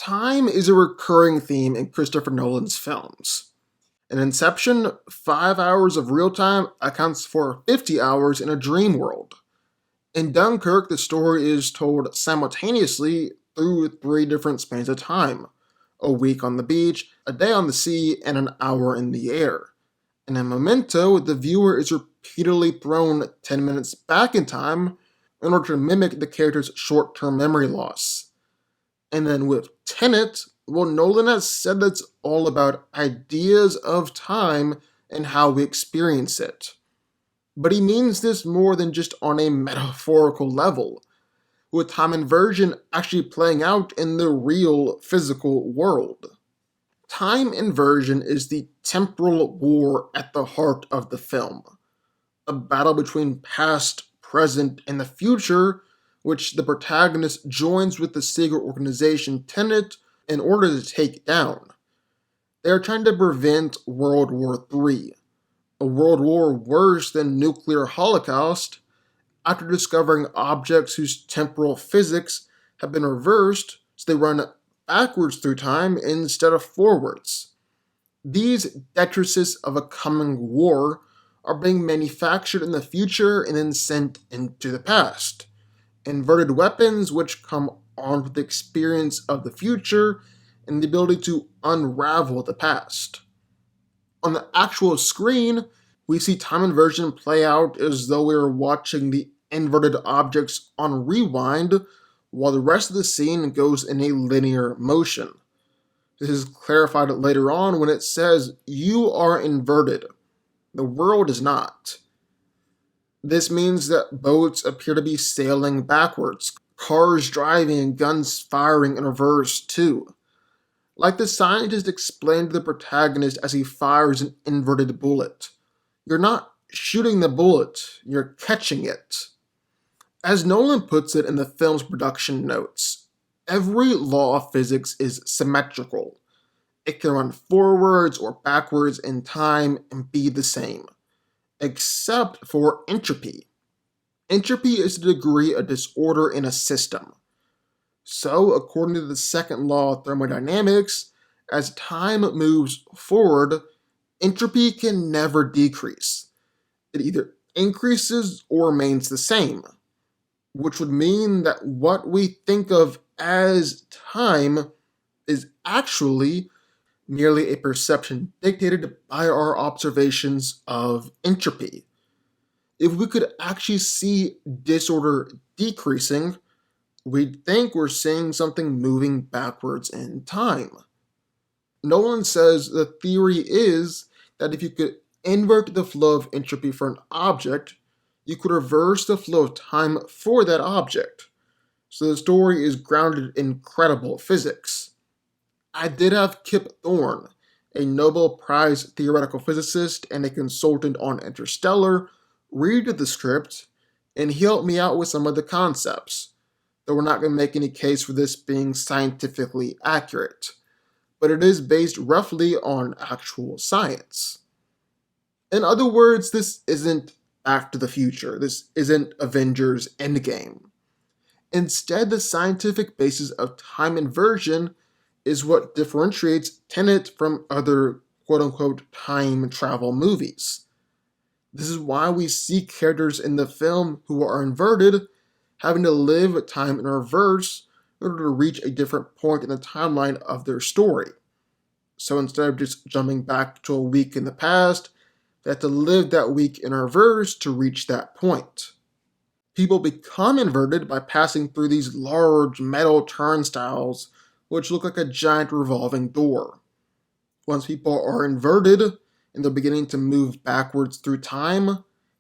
Time is a recurring theme in Christopher Nolan's films. In Inception, 5 hours of real time accounts for 50 hours in a dream world. In Dunkirk, the story is told simultaneously through 3 different spans of time: a week on the beach, a day on the sea, and an hour in the air. And in Memento, the viewer is repeatedly thrown 10 minutes back in time in order to mimic the character's short term memory loss. And then with Tenet, well, Nolan has said that it's all about ideas of time and how we experience it. But he means this more than just on a metaphorical level, with time inversion actually playing out in the real physical world. Time inversion is the temporal war at the heart of the film, a battle between past, present, and the future, which the protagonist joins with the secret organization Tenet in order to take down. They are trying to prevent World War III, a world war worse than nuclear holocaust, after discovering objects whose temporal physics have been reversed so they run backwards through time instead of forwards. These detritus of a coming war are being manufactured in the future and then sent into the past. Inverted weapons which come armed with the experience of the future and the ability to unravel the past. On the actual screen, we see time inversion play out as though we are watching the inverted objects on rewind, while the rest of the scene goes in a linear motion. This is clarified later on when it says, "You are inverted. The world is not." This means that boats appear to be sailing backwards, cars driving, and guns firing in reverse too. Like the scientist explained to the protagonist as he fires an inverted bullet. You're not shooting the bullet, you're catching it. As Nolan puts it in the film's production notes, every law of physics is symmetrical. It can run forwards or backwards in time and be the same, except for entropy. Entropy is the degree of disorder in a system. So, according to the second law of thermodynamics, as time moves forward, entropy can never decrease. It either increases or remains the same, which would mean that what we think of as time is actually merely a perception dictated by our observations of entropy. If we could actually see disorder decreasing, we'd think we're seeing something moving backwards in time. Nolan says the theory is that if you could invert the flow of entropy for an object, you could reverse the flow of time for that object. So the story is grounded in credible physics. I did have Kip Thorne, a Nobel Prize theoretical physicist and a consultant on Interstellar, read the script, and he helped me out with some of the concepts, though we're not going to make any case for this being scientifically accurate. But it is based roughly on actual science. In other words, this isn't Back to the Future. This isn't Avengers Endgame. Instead, the scientific basis of time inversion is what differentiates Tenet from other quote-unquote time travel movies. This is why we see characters in the film who are inverted having to live time in reverse in order to reach a different point in the timeline of their story. So instead of just jumping back to a week in the past, they have to live that week in reverse to reach that point. People become inverted by passing through these large metal turnstiles which look like a giant revolving door. Once people are inverted and they're beginning to move backwards through time,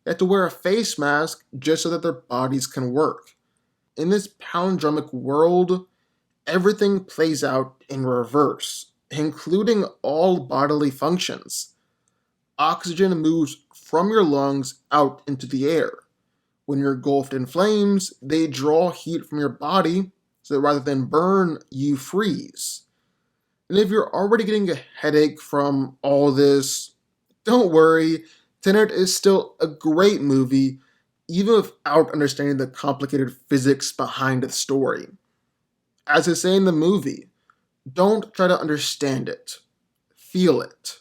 they have to wear a face mask just so that their bodies can work. In this palindromic world, everything plays out in reverse, including all bodily functions. Oxygen moves from your lungs out into the air. When you're engulfed in flames, they draw heat from your body, so that rather than burn, you freeze. And if you're already getting a headache from all this, don't worry, Tenet is still a great movie, even without understanding the complicated physics behind the story. As they say in the movie, Don't try to understand it. Feel it.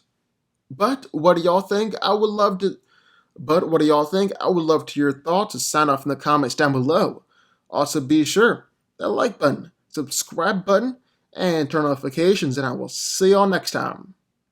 But what do y'all think? What do y'all think? I would love to hear your thoughts. Sign off in the comments down below. Also, be sure that like button, subscribe button, and turn on notifications, and I will see y'all next time.